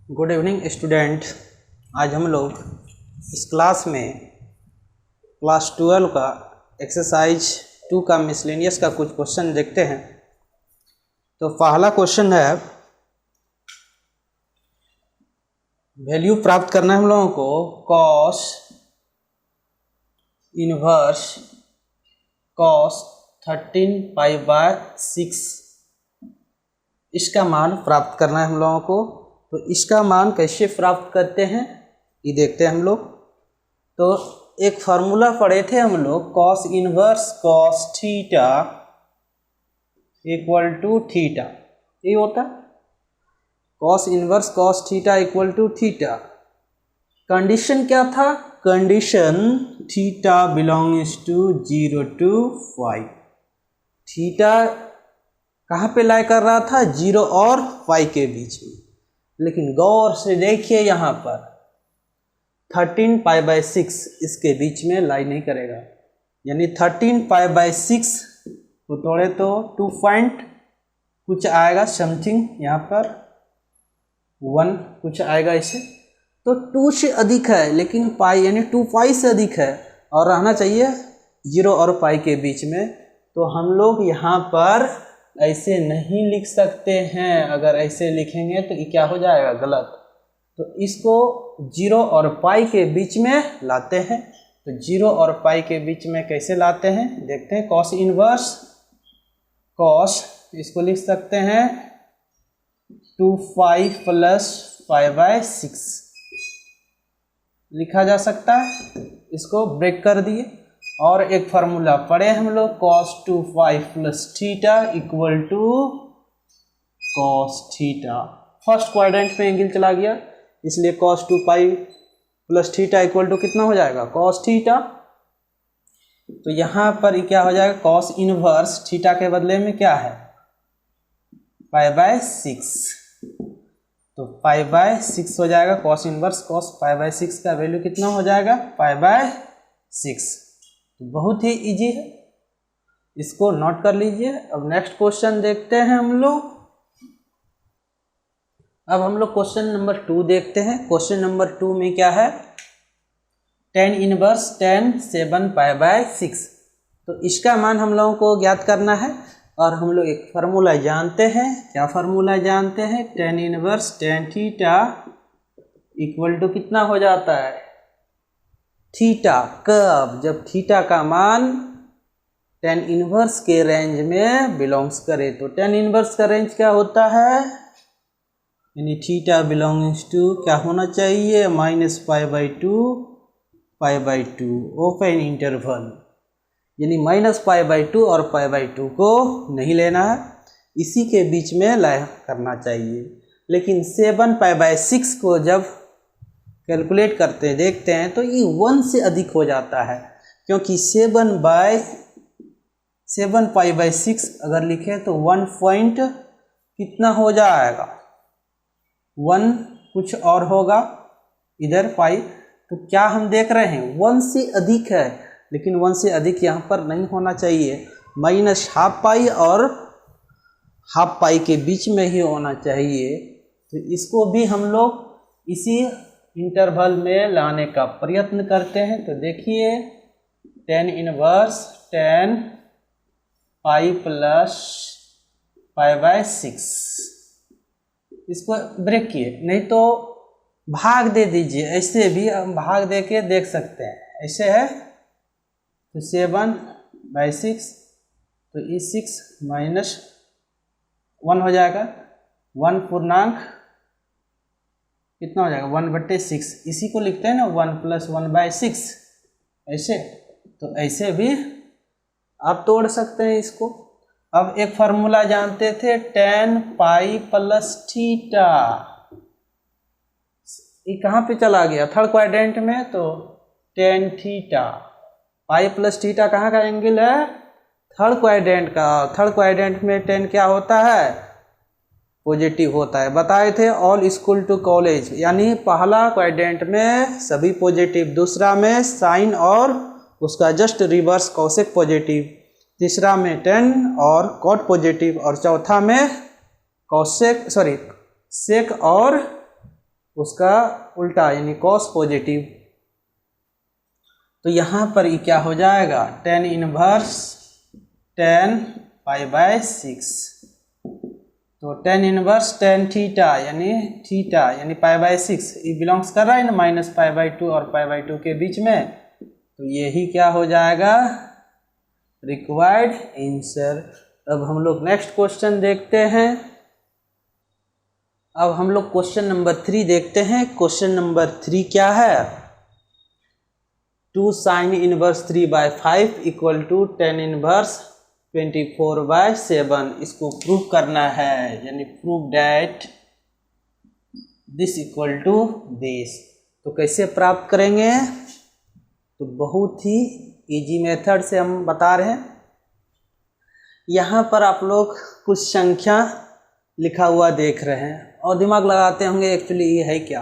Good evening student. आज हम लोग इस क्लास में क्लास 12 का एक्सरसाइज 2 का मिसलेनियस का कुछ क्वेश्चन देखते हैं। तो पहला क्वेश्चन है, वैल्यू प्राप्त करना है हम लोगों को कॉस इनवर्स कॉस 13π/6 इसका मान प्राप्त करना है हम लोगों को। तो इसका मान कैसे प्राप्त करते हैं ये देखते हैं हम लोग। तो एक फार्मूला पढ़े थे हम लोग, cos inverse cos theta equal to theta, ये होता cos inverse cos theta equal to theta. Condition क्या था? Condition theta belongs to 0 to 5। Theta कहाँ पे लाई कर रहा था? 0 और 5 के बीच में। लेकिन गौर से देखिए, यहाँ पर 13π/6 इसके बीच में लाई नहीं करेगा, यानी 13π/6 को तोड़े तो 2 पॉइंट कुछ आएगा समथिंग, यहाँ पर 1 कुछ आएगा इसे। तो 2 से अधिक है लेकिन पाई यानी 2π से अधिक है और रहना चाहिए 0 और पाई के बीच में। तो हम लोग यहाँ पर ऐसे नहीं लिख सकते हैं। अगर ऐसे लिखेंगे तो ये क्या हो जाएगा? गलत। तो इसको 0 और पाई के बीच में लाते हैं। तो 0 और पाई के बीच में कैसे लाते हैं देखते हैं। कॉस इनवर्स कॉस इसको लिख सकते हैं 2π + π/6 लिखा जा सकता है। इसको ब्रेक कर दिए और एक फार्मूला पढ़े हम लोग, cos 2π + theta equal to cos theta. First quadrant में एंगल चला गया, इसलिए cos 2π + थीटा इक्वल टू कितना हो जाएगा? cos theta. तो यहाँ पर क्या हो जाएगा? cos इनवर्स थीटा के बदले में क्या है? π/6। तो π/6 हो जाएगा। cos इनवर्स cos π/6 का वैल्यू कितना हो जाएगा? π/6। तो बहुत ही इजी है, इसको नोट कर लीजिए। अब नेक्स्ट क्वेश्चन देखते हैं हम लोग। अब हम लोग क्वेश्चन नंबर 2 देखते हैं। क्वेश्चन नंबर 2 में क्या है? tan inverse tan 7π/6। तो इसका मान हम लोगों को ज्ञात करना है और हम लोग एक फार्मूला जानते हैं। क्या फार्मूला जानते हैं? tan inverse tan theta equal to कितना हो जाता है? थीटा। कब? जब थीटा का मान tan इनवर्स के रेंज में बिलोंग्स करे। तो tan इनवर्स का रेंज क्या होता है? यानी थीटा बिलोंग्स टू क्या होना चाहिए? -π/2 π/2 ओपन इंटरवल, यानी -π/2 और π/2 को नहीं लेना है, इसी के बीच में लाई करना चाहिए। लेकिन 7π/6 को जब कैलकुलेट करते हैं देखते हैं तो ये 1 से अधिक हो जाता है, क्योंकि 7π/6 अगर लिखें तो 1 पॉइंट कितना हो जाएगा? 1 कुछ और होगा इधर पाई। तो क्या हम देख रहे हैं? 1 से अधिक है, लेकिन 1 से अधिक यहाँ पर नहीं होना चाहिए। -12π और ½ पाई के बीच में ही होना चाहिए। तो इसको भी हम लोग इसी इंटरवल में लाने का प्रयत्न करते हैं। तो देखिए, tan इनवर्स tan π + π/6 इसको ब्रेक किए, नहीं तो भाग दे दीजिए। ऐसे भी हम भाग दे के देख सकते हैं। ऐसे है तो 7/6, तो ये 6 -1 हो जाएगा। 1 पूर्णांक कितना हो जाएगा? 1/6। इसी को लिखते हैं ना 1 + 1/6 ऐसे। तो ऐसे भी आप तोड़ सकते हैं इसको। अब एक फार्मूला जानते थे tan π + थीटा, ये कहाँ पे चला गया? थर्ड क्वाड्रेंट में। तो tan थीटा π + थीटा कहाँ का एंगल है? थर्ड क्वाड्रेंट का। थर्ड क्वाड्रेंट में tan क्या होता है? पॉजिटिव होता है। बताए थे ऑल स्कूल टू कॉलेज, यानी पहला क्वाड्रेंट में सभी पॉजिटिव, दूसरा में साइन और उसका जस्ट रिवर्स कॉसेक पॉजिटिव, तीसरा में tan और कॉट पॉजिटिव और चौथा में कॉसेक सेक और उसका उल्टा यानी कॉस पॉजिटिव। तो यहाँ पर ये क्या हो जाएगा, tan इनवर्स tan π/6। तो tan इनवर्स tan थीटा यानी π/6 ये बिलोंग्स कर रहा है ना -π/2 और π/2 के बीच में। तो यही क्या हो जाएगा, रिक्वायर्ड आंसर। अब हम लोग नेक्स्ट क्वेश्चन देखते हैं। अब हम लोग क्वेश्चन नंबर 3 देखते हैं। क्वेश्चन नंबर 3 क्या है, 2 sin inverse 3/5 equal to tan inverse 24/7। इसको प्रूव करना है, यानी prove that this equal to this. तो कैसे प्राप्त करेंगे, तो बहुत ही इजी मेथड से हम बता रहे हैं। यहाँ पर आप लोग कुछ संख्या लिखा हुआ देख रहे हैं और दिमाग लगाते होंगे एक्चुअली ये है क्या।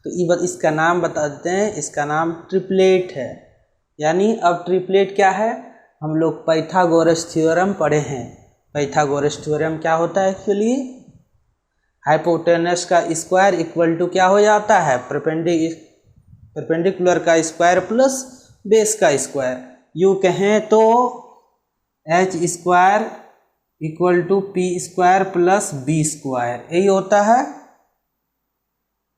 तो इसका नाम बता देते हैं, इसका नाम ट्रिपलेट है। यानी अब ट्रिपलेट क्या है, हम लोग पाइथागोरस थ्योरम पढ़े हैं। पाइथागोरस थ्योरम क्या होता है एक्चुअली, हाइपोटेनस का स्क्वायर इक्वल टू क्या हो जाता है, परपेंडिकुलर का स्क्वायर प्लस बेस का स्क्वायर। यूँ कहें तो h square equal to P square plus B square, यही होता है।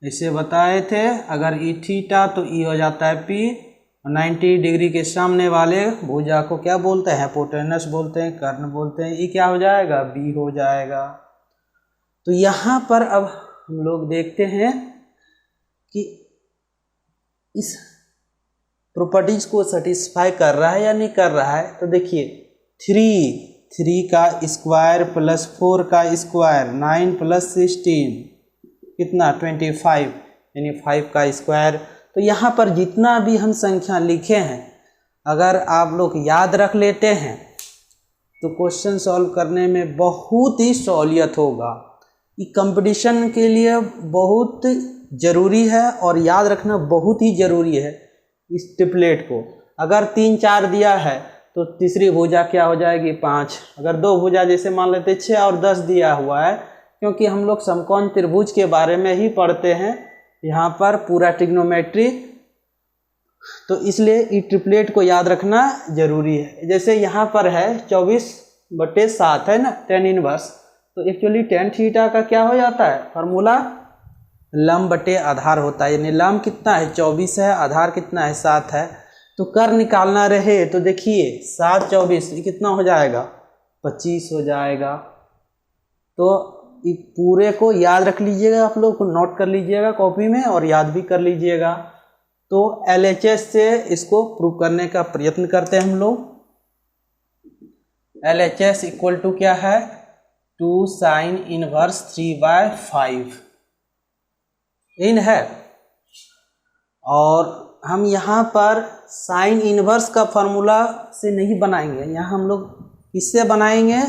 इसे बताए थे, अगर ई थीटा तो ई हो जाता है पी। 90 डिग्री के सामने वाले भुजा को क्या बोलते हैं, हाइपोटेनस बोलते हैं, कर्ण बोलते हैं। ये क्या हो जाएगा, बी हो जाएगा। तो यहाँ पर अब हम लोग देखते हैं कि इस प्रॉपर्टीज को सेटिस्फाई कर रहा है या नहीं कर रहा है। तो देखिए 3 का स्क्वायर प्लस 4 का स्क्वायर 9 प्लस 16 कितना 25 यानी 5 का स्क्वायर। तो यहाँ पर जितना भी हम संख्या लिखे हैं अगर आप लोग याद रख लेते हैं तो क्वेश्चन सॉल्व करने में बहुत ही सहूलियत होगा। ये कंपटीशन के लिए बहुत ज़रूरी है और याद रखना बहुत ही ज़रूरी है। इस ट्रिपलेट को अगर 3 4 दिया है तो तीसरी भुजा क्या हो जाएगी 5। अगर 2 भुजा जैसे मान लेते 6 और 10 दिया हुआ है, क्योंकि हम लोग समकोण त्रिभुज के बारे में ही पढ़ते हैं यहाँ पर पूरा ट्रिग्नोमेट्री, तो इसलिए ये ट्रिपलेट को याद रखना जरूरी है। जैसे यहाँ पर है 24/7 है ना tan इनवर्स, तो एक्चुअली tan थीटा का क्या हो जाता है फार्मूला, लंब बटे आधार होता है। यानी लंब कितना है 24 है, आधार कितना है 7 है। तो कर निकालना रहे तो देखिए 7 24 ये कितना हो जाएगा 25 हो जाएगा। तो पूरे को याद रख लीजिएगा, आप लोग को नोट कर लीजिएगा कॉपी में और याद भी कर लीजिएगा। तो LHS से इसको प्रूव करने का प्रयत्न करते हैं हम लोग। LHS इक्वल टू क्या है 2 sin इनवर्स 3/5 इन है। और हम यहाँ पर साइन इनवर्स का फार्मूला से नहीं बनाएंगे, यहाँ हम लोग किससे बनाएंगे,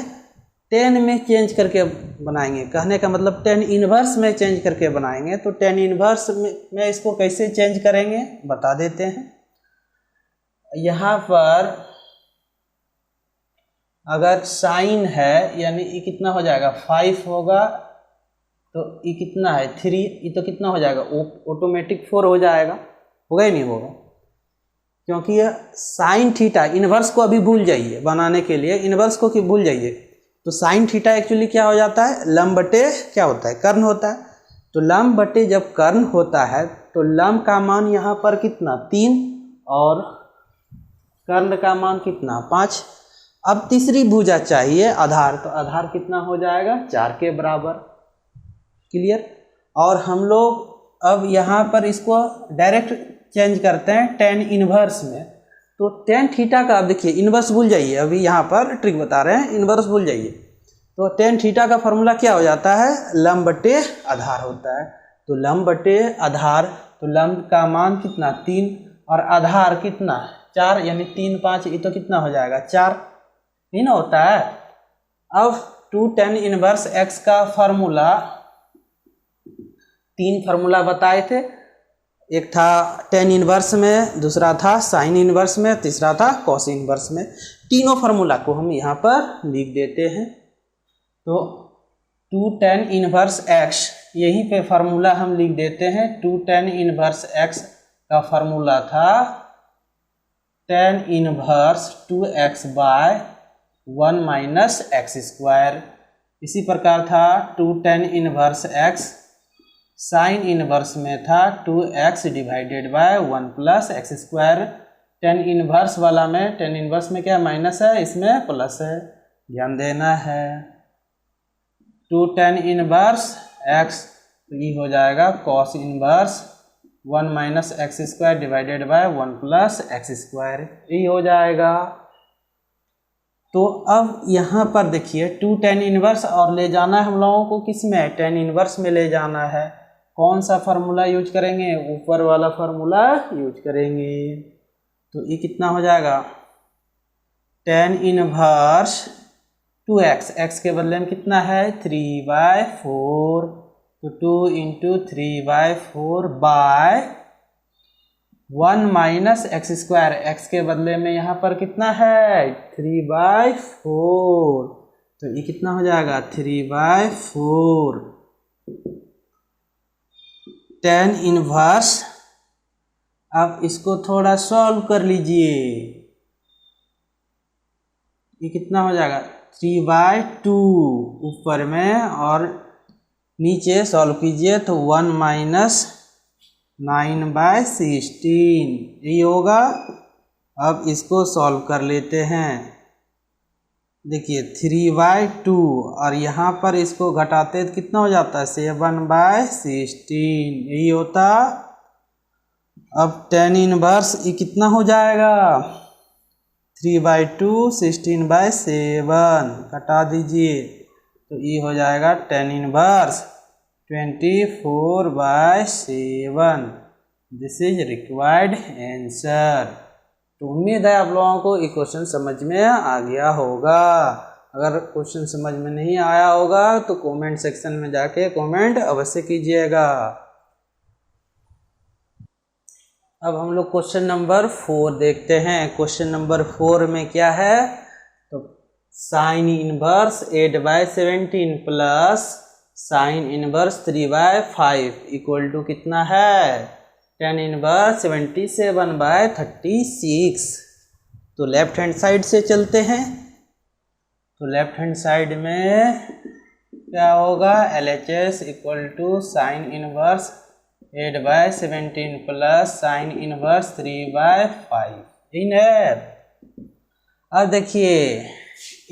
tan में चेंज करके बनाएंगे। कहने का मतलब tan इनवर्स में चेंज करके बनाएंगे। तो tan इनवर्स में इसको कैसे चेंज करेंगे बता देते हैं। यहाँ पर अगर साइन है यानी ये कितना हो जाएगा 5 होगा, तो ये कितना है 3, ये तो कितना हो जाएगा ऑटोमेटिक 4 हो जाएगा, होगा ही नहीं होगा, क्योंकि ये साइन थीटा इनवर्स को अभी भूल जाइए बनाने के लिए, इनवर्स को कि भूल जाइए। तो साइन थीटा एक्चुअली क्या हो जाता है लंब बटे क्या होता है कर्ण होता है। तो लंब बटे जब कर्ण होता है तो लंब का मान यहाँ पर कितना 3 और कर्ण का मान कितना 5। अब तीसरी भुजा चाहिए आधार, तो आधार कितना हो जाएगा 4 के बराबर। क्लियर। और हम लोग अब यहाँ पर इसको डायरेक्ट चेंज करते हैं tan इनवर्स में। तो tan थीटा का आप देखिए इनवर्स भूल जाइए, अभी यहाँ पर ट्रिक बता रहे हैं, इनवर्स भूल जाइए। तो tan थीटा का फॉर्मूला क्या हो जाता है लंब बटे आधार होता है। तो लंब बटे आधार, तो लंब का मान कितना 3 और आधार कितना 4, यानी 3 5 ये तो कितना हो जाएगा 4 ही ना होता है। अब 2 tan इनवर्स x का फार्मूला 3 फार्मूला बताए थे, एक था tan इनवर्स में, दूसरा था साइन इनवर्स में, तीसरा था कॉस इनवर्स में। तीनों फार्मूला को हम यहाँ पर लिख देते हैं। तो 2 tan इनवर्स x यहीं पे फार्मूला हम लिख देते हैं। 2 tan इनवर्स x का फार्मूला था tan inverse 2x by 1 minus x square. इसी प्रकार था 2 tan inverse x sine inverse में था 2x divided by 1 plus x square. tan inverse वाला में tan इनवर्स में क्या माइनस है, इसमें प्लस है, ध्यान देना है। 2 tan इनवर्स x तो ये हो जाएगा cos inverse 1 minus x square divided by 1 plus x square, ये हो जाएगा। तो अब यहाँ पर देखिए 2 tan इनवर्स और ले जाना है हम लोगों को किस में, tan इनवर्स में ले जाना है। कौन सा फार्मूला यूज करेंगे, ऊपर वाला फार्मूला यूज करेंगे। तो ये कितना हो जाएगा, tan इनवर्स 2x, x के बदले में कितना है 3/4, तो 2 into 3/4 by 1 minus x square, x के बदले में यहाँ पर कितना है 3/4, तो ये कितना हो जाएगा 3/4 tan इनवर्स। अब इसको थोड़ा सॉल्व कर लीजिए, ये कितना हो जाएगा 3/2 ऊपर में और नीचे सॉल्व कीजिए तो 1 माइनस 9/16 यही होगा। अब इसको सॉल्व कर लेते हैं। देखिए 3/2 और यहाँ पर इसको घटाते तो कितना हो जाता है 7/16 यही होता। अब tan इनवर्स ये कितना हो जाएगा 3/2 16/7 घटा दीजिए तो ये हो जाएगा tan inverse 24/7। This is required answer. तो उम्मीद है आप लोगों को ये क्वेश्चन समझ में आ गया होगा। अगर क्वेश्चन समझ में नहीं आया होगा तो कमेंट सेक्शन में जाके कमेंट अवश्य कीजिएगा। अब हम लोग क्वेश्चन नंबर 4 देखते हैं। क्वेश्चन नंबर 4 में क्या है, तो sine inverse 8/17 plus sine inverse 3/5 equal to कितना है tan इनवर्स 77/36। तो लेफ्ट हैंड साइड से चलते हैं। तो लेफ्ट हैंड साइड में क्या होगा LHS equal to sine inverse 8/17 plus sine inverse 3/5 इन है। अब देखिए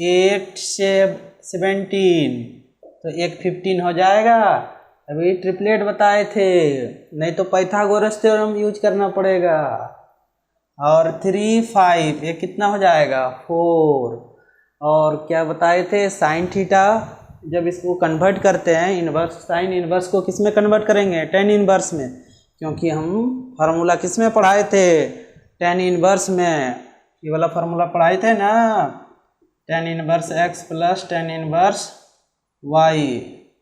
8 से 17 तो एक 15 हो जाएगा। अभी ट्रिपलेट बताए थे, नहीं तो पाइथागोरस थ्योरम यूज करना पड़ेगा। और 3 5 ये कितना हो जाएगा 4। और क्या बताए थे साइन थीटा, जब इसको कन्वर्ट करते हैं इनवर्स साइन इनवर्स को किस में कन्वर्ट करेंगे tan इनवर्स में, क्योंकि हम फार्मूला किस में पढ़ाए थे tan इनवर्स में, ये वाला फार्मूला पढ़ाए थे ना tan inverse x plus tan inverse y।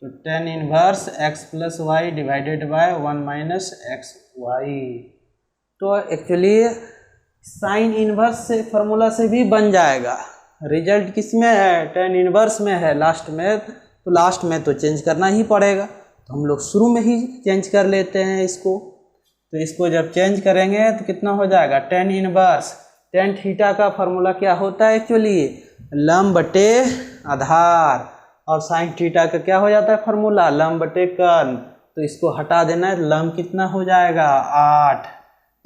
तो tan inverse x plus y divided by 1 minus x y. तो एक्चुअली साइन इनवर्स से फार्मूला से भी बन जाएगा। रिजल्ट किस में है tan इनवर्स में है लास्ट में, तो लास्ट में तो चेंज करना ही पड़ेगा। तो हम लोग शुरू में ही चेंज कर लेते हैं इसको। तो इसको जब चेंज करेंगे तो कितना हो जाएगा tan इनवर्स tan थीटा का फार्मूला क्या होता है एक्चुअली लंब बटे आधार, और साइन थीटा का क्या हो जाता है फार्मूला लंब बटे कर्ण। तो इसको हटा देना है, लंब कितना हो जाएगा 8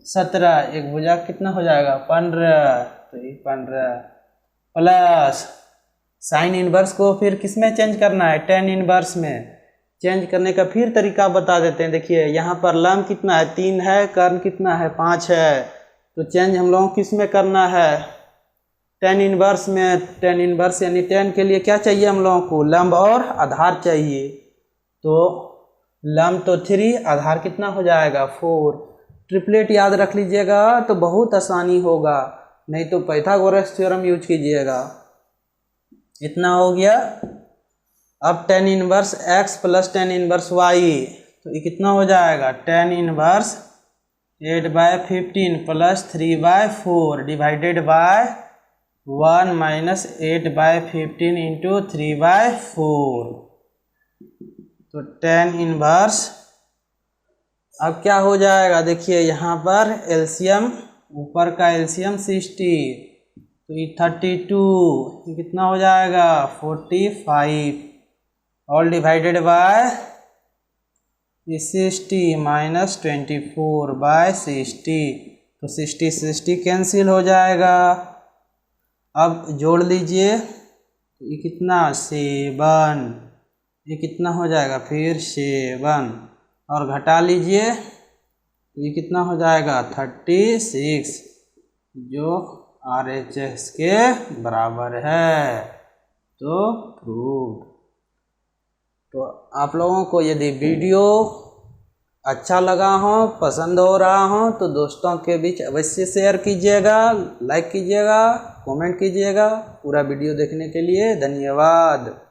17 एक भुजा कितना हो जाएगा 15, तो ये 15 प्लस साइन इनवर्स को फिर किस में चेंज करना है tan इनवर्स में। चेंज करने का फिर तरीका बता देते हैं। देखिए यहाँ पर लंब कितना है 3 है, कर्ण कितना है 5 है, तो चेंज हम लोगों को किस में करना है tan इनवर्स में। tan इनवर्स यानी tan के लिए क्या चाहिए हम लोगों को लंब और आधार चाहिए। तो लंब तो 3, आधार कितना हो जाएगा 4। ट्रिपलेट याद रख लीजिएगा तो बहुत आसानी होगा, नहीं तो पाइथागोरस थ्योरम यूज कीजिएगा। इतना हो गया। अब tan inverse x plus tan inverse y, तो ये कितना हो जाएगा tan inverse 8/15 plus 3/4 divided by 1 minus 8/15 into 3/4। तो तो tan इनवर्स अब क्या हो जाएगा, देखिए यहाँ पर एलसीएम, ऊपर का एलसीएम 60, तो ये 32, ये कितना हो जाएगा 45, ऑल डिवाइडेड बाय 60 माइनस 24/60, तो 60 कैंसिल हो जाएगा। अब जोड़ लीजिए, तो ये कितना 7, ये कितना हो जाएगा फिर 7, और घटा लीजिए तो ये कितना हो जाएगा 36, जो RHS के बराबर है। तो प्रूव। तो आप लोगों को यदि वीडियो अच्छा लगा हो, पसंद हो रहा हो, तो दोस्तों के बीच अवश्य शेयर कीजिएगा, लाइक कीजिएगा, कमेंट कीजिएगा। पूरा वीडियो देखने के लिए धन्यवाद।